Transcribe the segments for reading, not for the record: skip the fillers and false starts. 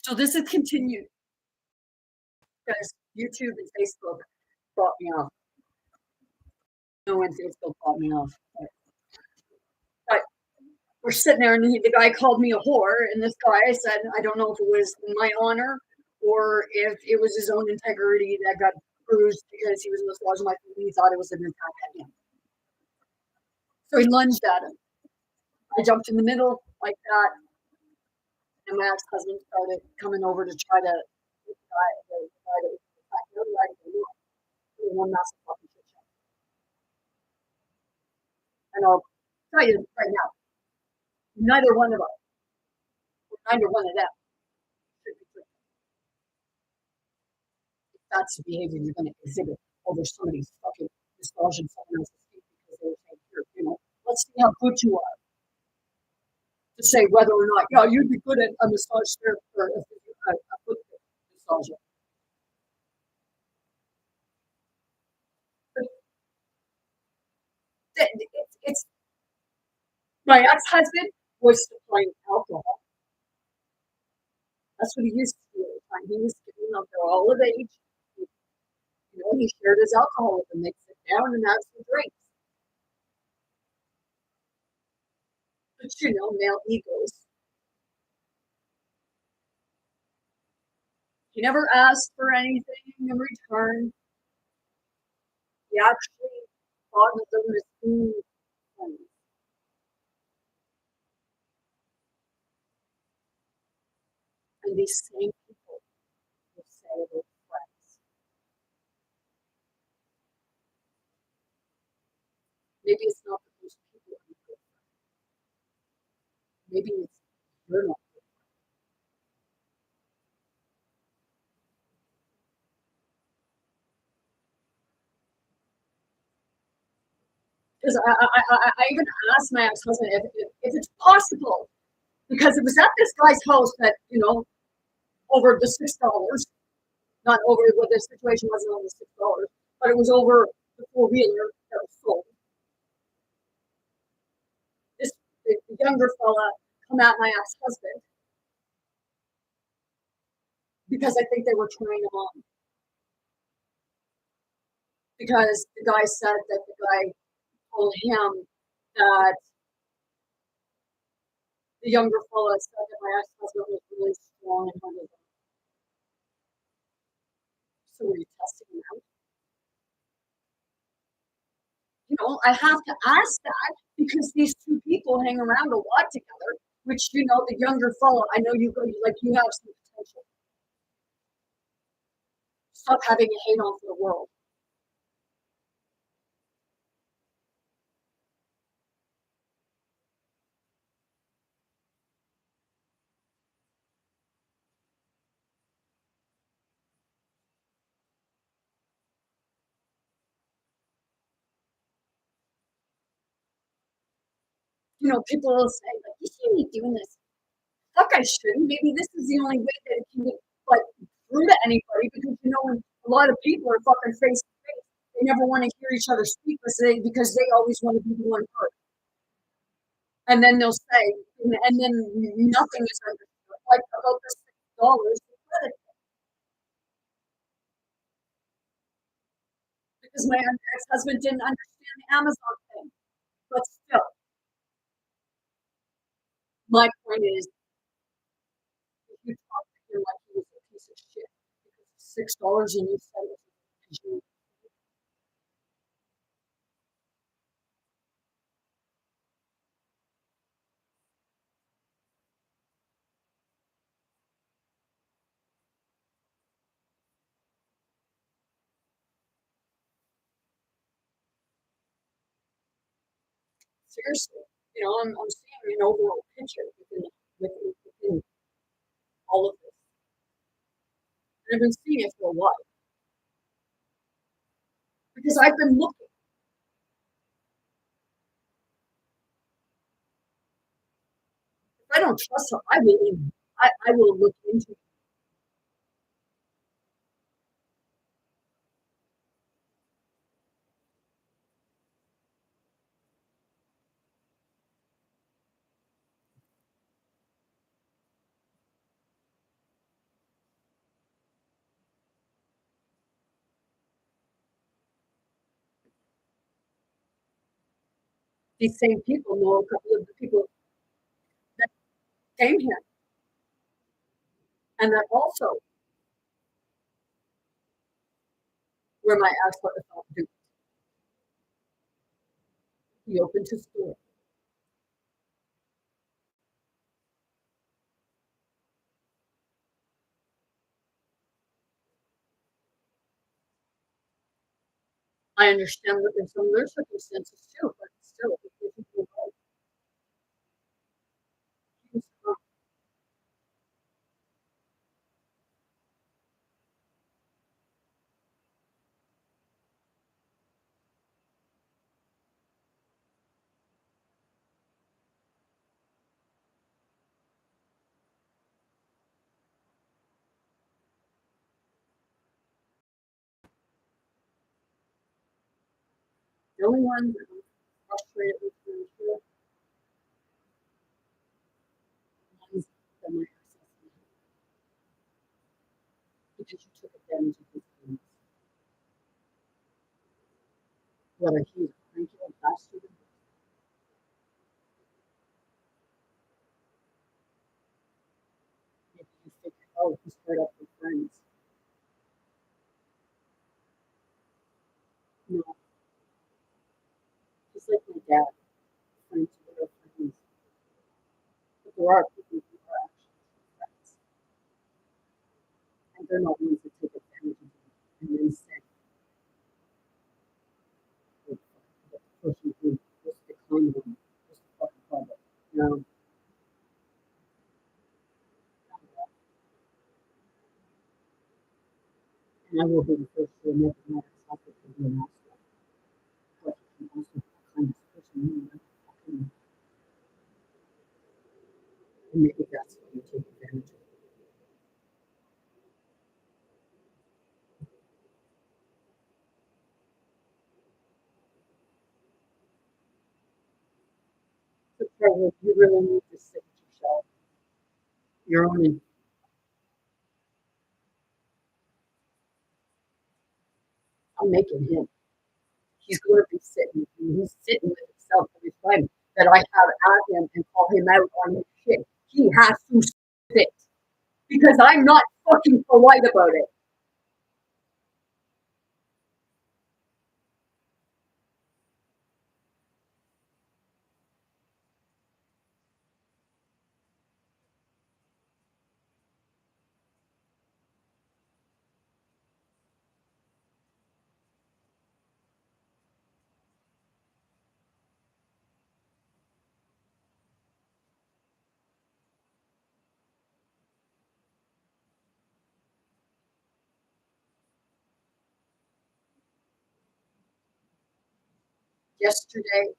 So this has continued because YouTube and Facebook bought me off. No one Facebook bought me off. But we're sitting there, and the guy called me a whore, and this guy said, I don't know if it was in my honor or if it was his own integrity that got bruised because he was massaging my feet and he thought it was an attack at him. So he lunged at him. I jumped in the middle like that, and my ex-husband started coming over to try to the guy that was attacking him. I didn't know. It was one massive fucking shit show. And I'll tell you right now, neither one of us, neither one of them should be free. That's the behavior you're going to exhibit over somebody's fucking massaging someone else's feet because they were saying, here, let's see how good you are to say whether or not, yeah, you'd be good at a massage therapist or a foot massager. But it's my ex-husband was supplying alcohol. That's what he used to do at the time. He was giving up they're all of age. He shared his alcohol with them. They'd sit down and have some drinks. But male egos. He never asked for anything in return. He actually thought of them as being friends. And these same people will say they're friends. Maybe it's not that those people are good friends. Maybe it's you're not. Because I even asked my ex-husband if it's possible, because it was at this guy's house that, over the $6, not over what the situation wasn't on the $6, but it was over the four-wheeler that was sold. The younger fella come at my ex-husband because I think they were trying him on. Because the guy said that the guy told him that the younger fella said that my ex-husband was really strong and hard. So were you testing him out? I have to ask that because these two people hang around a lot together, which, the younger fella, I know you have some potential. Stop having a hate on for the world. People will say, like, you see me doing this. Fuck, I shouldn't. Maybe this is the only way that it can get, through to anybody because, when a lot of people are fucking face to face, they never want to hear each other speak because they always want to be the one hurt. And then they'll say, and then nothing is understood. Like about the $6, because my ex-husband didn't understand the Amazon thing. But still, my point is, if you talk to him like he was a piece of shit because it's $6 and you said it because you seriously, I'm seeing an overall picture within all of this. And I've been seeing it for a while because I've been looking. If I don't trust him, I will look into it. These same people know a couple of the people that came here and that also were my ex-husband. He opened his store. I understand that in some of their circumstances too, but still, it isn't the way. The only one that I'm frustrated with is the ones that my ex-husband had, because you took advantage of his kindness. Whether he's a cranky old bastard, maybe you figured, oh, he's spread up with friends. No, he's like my dad, friends with our friends. But there are people who are actually friends, and they're not ones that take advantage of you and then say, oh, the person who was declining them was the fucking problem. No, and I will be the first to admit that my ex-husband can be an asshole, but he can also be the kindest person you know. And maybe that's what you take advantage of. So, Trevor, you really need to sit with yourself. You're only, I'm making him. He's going to be sitting, and he's sitting with himself every time that I have at him and call him out on his shit. He has to sit because I'm not fucking polite about it. Yesterday,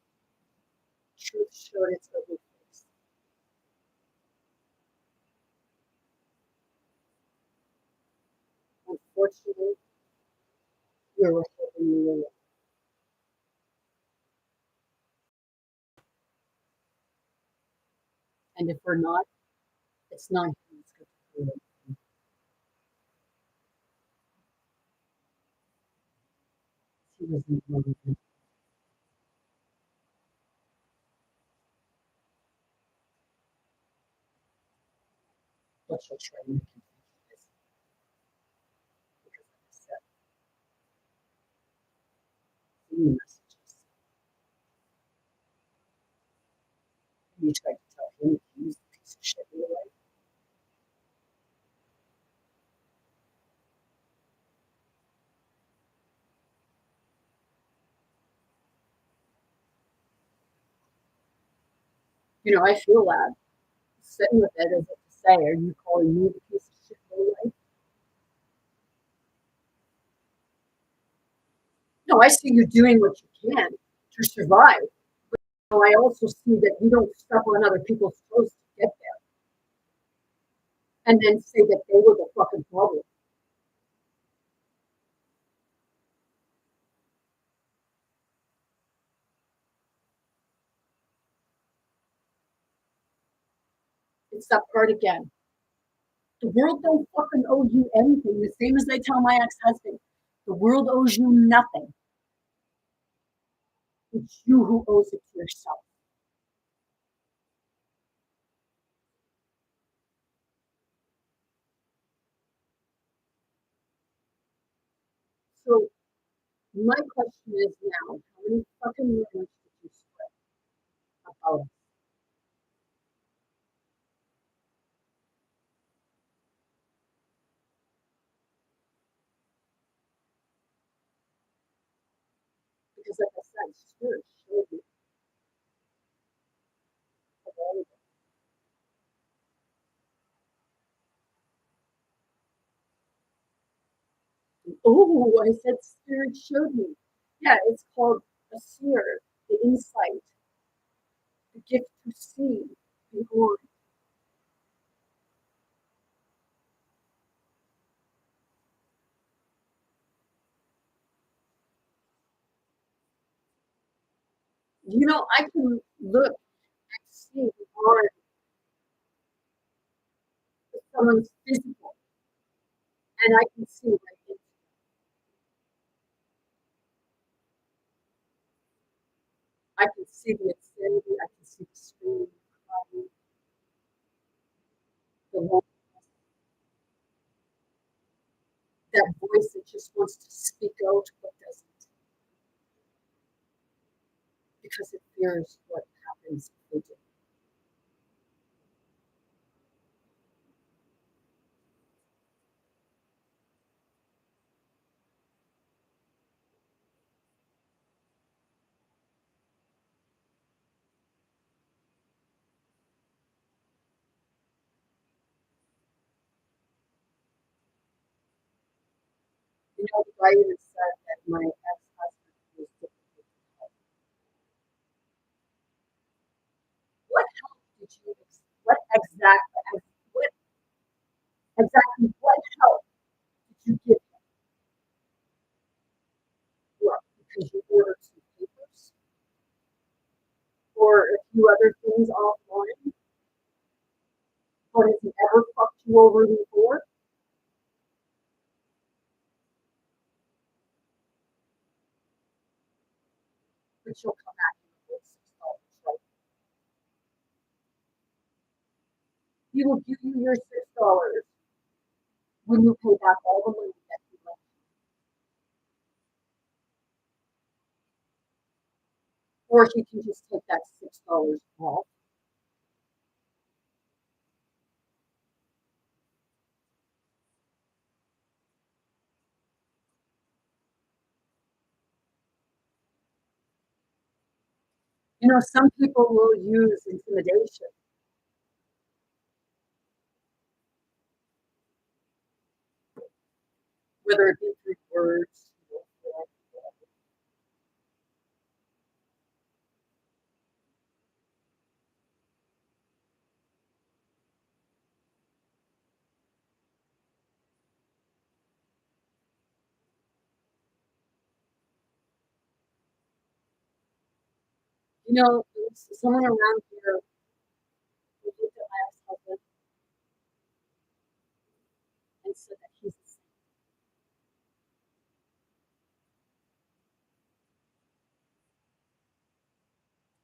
truth showed its ugly face. Unfortunately, we were holding you away. And if we're not, it's not him that's going to do it. He wasn't one of them. But she'll try to make him think he is. Because, like I said, in the messages, you tried to tell him that he was a piece of shit in your life. You know, I feel that sitting with it as if to say, are you calling me the piece of shit in your life? No, I see you doing what you can to survive. But I also see that you don't step on other people's toes to get there and then say that they were the fucking problem. It's that part again. The world don't fucking owe you anything. The same as I tell my ex-husband, the world owes you nothing. It's you who owes it to yourself. So my question is now, how many fucking rumors did you spread about us? Because like I said, Spirit showed me all of it. Oh, I said Spirit showed me. Yeah, it's called a seer, the insight, the gift to see beyond. You know, I can look and see beyond someone's physical, and I can see like it. I can see the insanity, I can see the scream, crying, the loneliness, that voice that just wants to speak out but doesn't because it fears what happens if they do. You know, the guy even said that my ex-husband was difficult to help. What help did you, what exactly, what help did you give him? What, because you ordered some papers or a few other things offline? But has he ever fucked you over before? But you'll come back and get $6, right? He will give you your $6 when you pay back all the money that he lent. Or he can just take that $6 off. You know, some people will use intimidation, whether it be through words, you know, someone around here who looked at my ex-husband and said that he's a saint.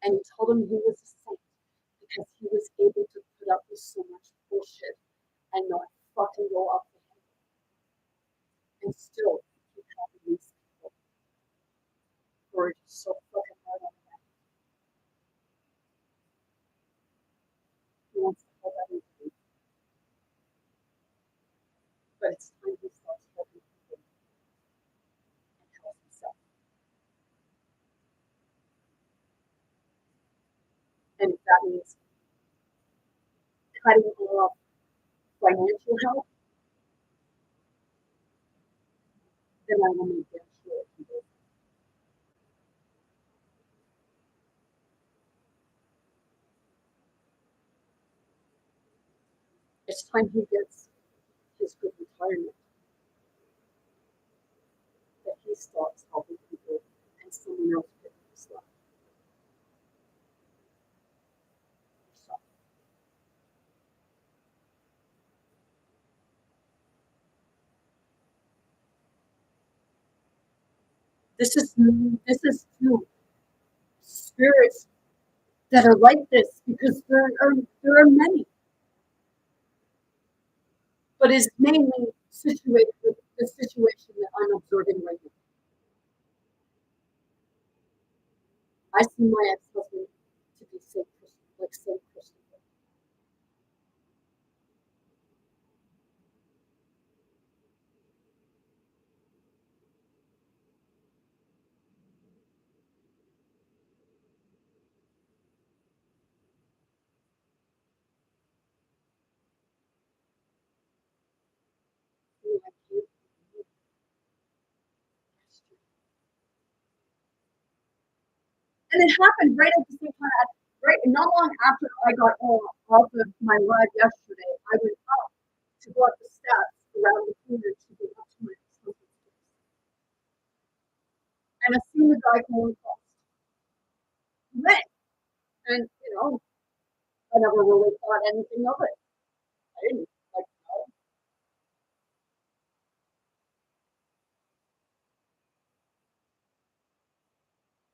And he told him he was a saint because he was able to put up with so much bullshit and not fucking go up the him and still keep having these people who are just so fucking hard on him. He wants to help everybody, but it's time he starts helping people and help himself. And if that means cutting off financial help, then I will make damn sure he does. It's time he gets his good retirement, that he starts helping people and someone else picks his stuff. So this is new. spirits that are like this because there are many, but is mainly situated with the situation that I'm observing right now. I see my ex-husband to be Saint Christopher, like Saint Christopher. Like you. And it happened right at the same time, right not long after I got off of my ride yesterday. I went up to go up the steps around the corner to go up to my ex-husband's place. And I seen the guy going across. He went. And, I never really thought anything of it. I didn't like know.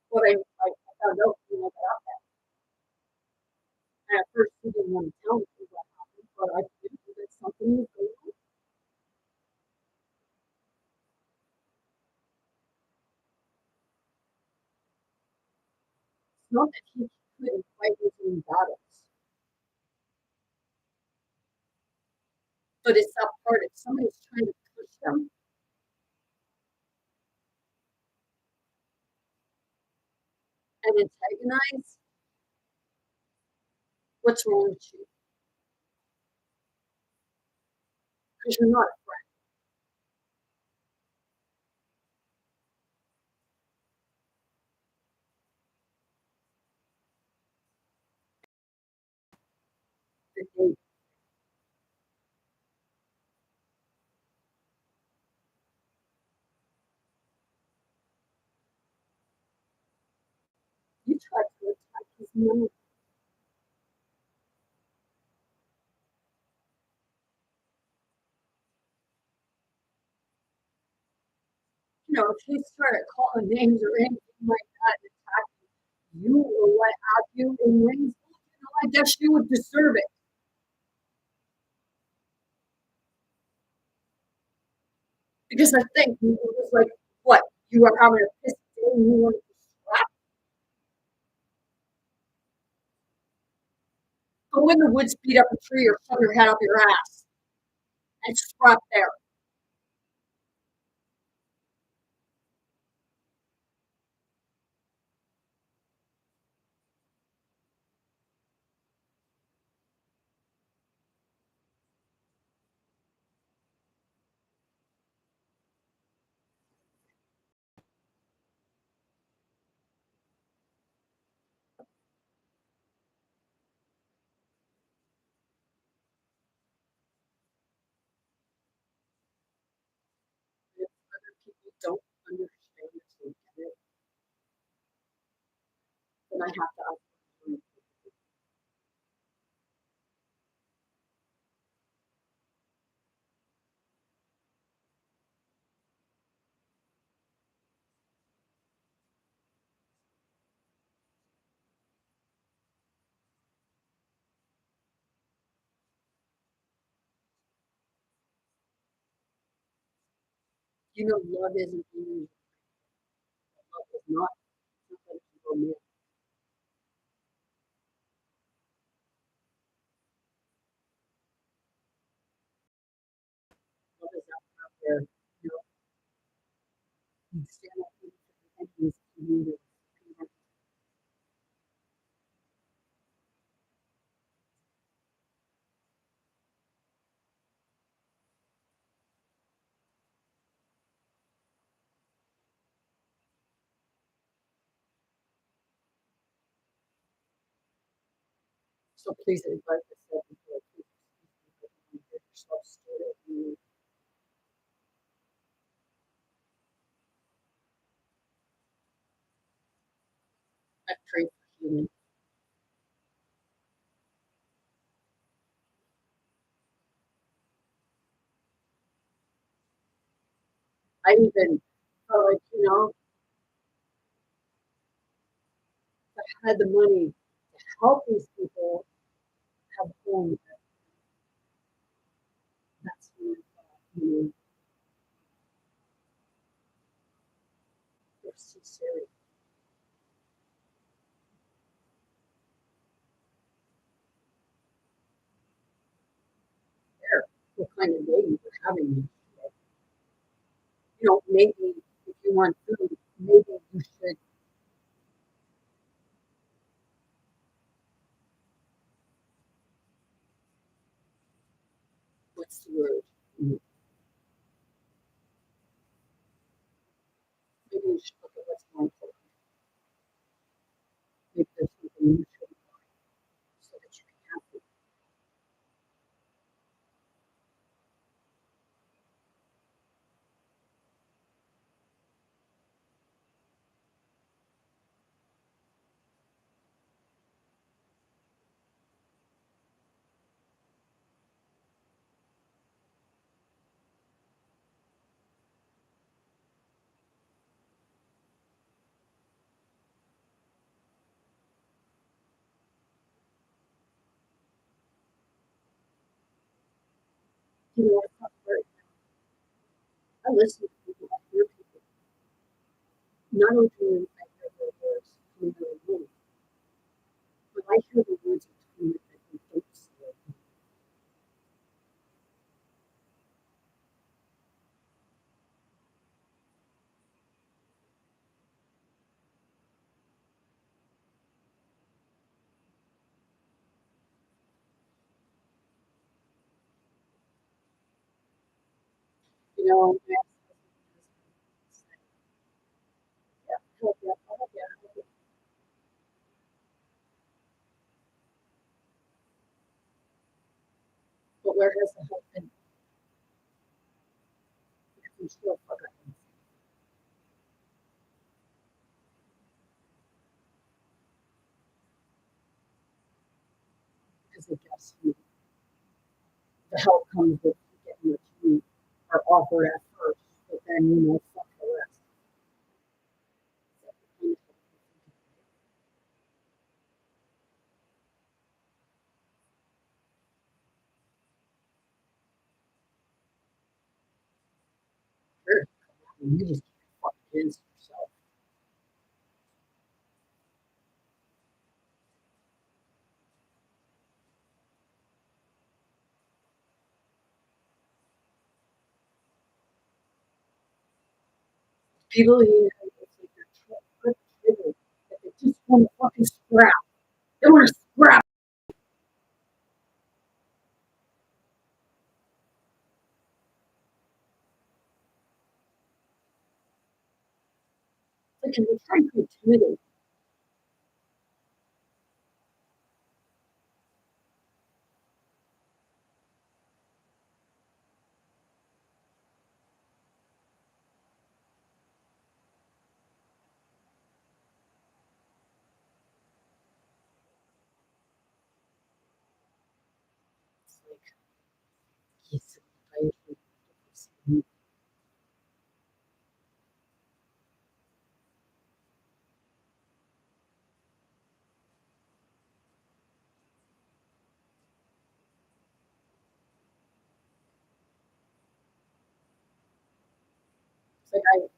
But I found out when I got up there. And at first he didn't want to tell me what happened, but I knew that something was going on. It's not that he couldn't fight his own battles, but it's that part if somebody's trying to push them and antagonize, what's wrong with you? Because you're not a friend. You tried to attack his memory. If he started calling names or anything like that and attacking you or what have you in rings, I guess you would deserve it. Because I think it was like, what, you were having a piss day and you wanted to scrap? Go in the woods, beat up a tree, or shove your head up your ass and scrap there. If other people don't understand this or get it, then I have to ask them. Love isn't easy. Love is not something to go near. Love is out there. You stand up for the enemies if you need it. So please, like I said before, please get yourself started. I pray for healing. I even felt like, had the money to help these people have homes. That's when I thought, they're so serious. There, what kind of day you were having today. Maybe if you want food, maybe you should. What's the word? Maybe you should look at what's more important. Maybe there's something you should buy so that you can have it. I thought I listen to people, I hear people. Not only do I hear their words from their mouth, but I hear the words between it that they don't say. My ex-husband yeah, help you, I'll help you, I'll help you. But where has the help been? Because we still fuck up because I guess the help comes with getting what you are offered at first, but then fuck the rest. Sure, you just can't fuck against yourself. People it's like they're good people that they just want to fucking scrap. They want to scrap. Like, and they're trying to intimidate. It's like, yes, it's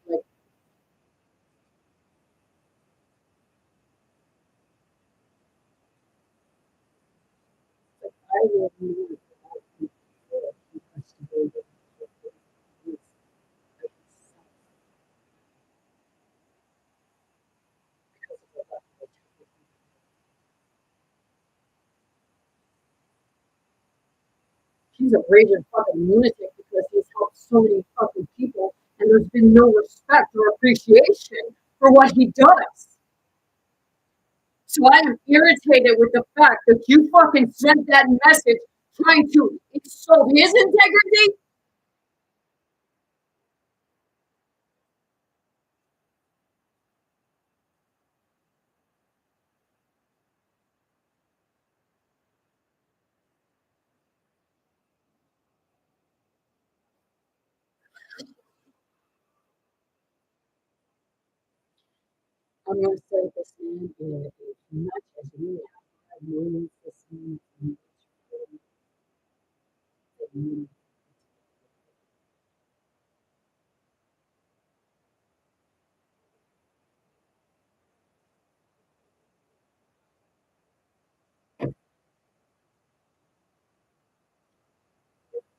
like I will move without people investigating because of the level of he's a raging fucking lunatic because he's helped so many fucking people and there's been no respect or appreciation for what he does. So I am irritated with the fact that you fucking sent that message trying to insult his integrity. I'm gonna say this man is much as we have moments this morning in which we need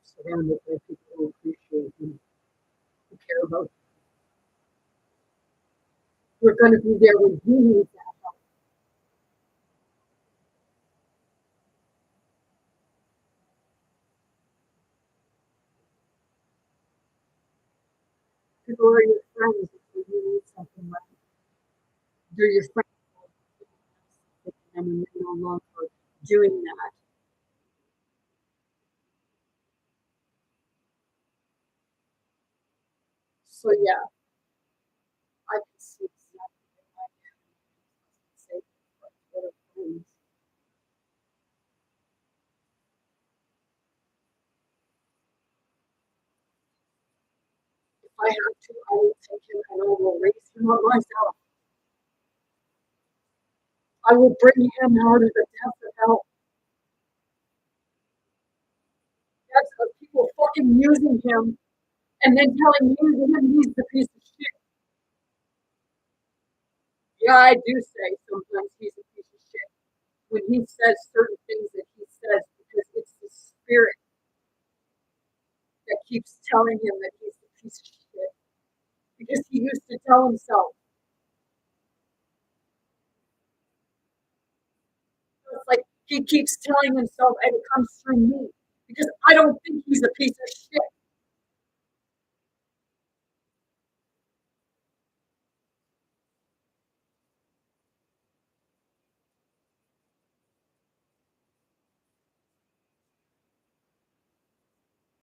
surrounded by people who appreciate you, who care about you. We're going to be there when you need that help. People are your friends if you need something like they're your friends and when you're no longer doing that. So yeah, I can see exactly what I am say what are friends. If I have to, I will take him and I will raise him up myself. I will bring him out of the depth of hell. That's of people fucking using him and then telling you that he's the piece of shit. Yeah, I do say sometimes he's a piece of shit when he says certain things that he says because it's the spirit that keeps telling him that he's a piece of shit. Because he used to tell himself. It's like he keeps telling himself, and it comes through me because I don't think he's a piece of shit.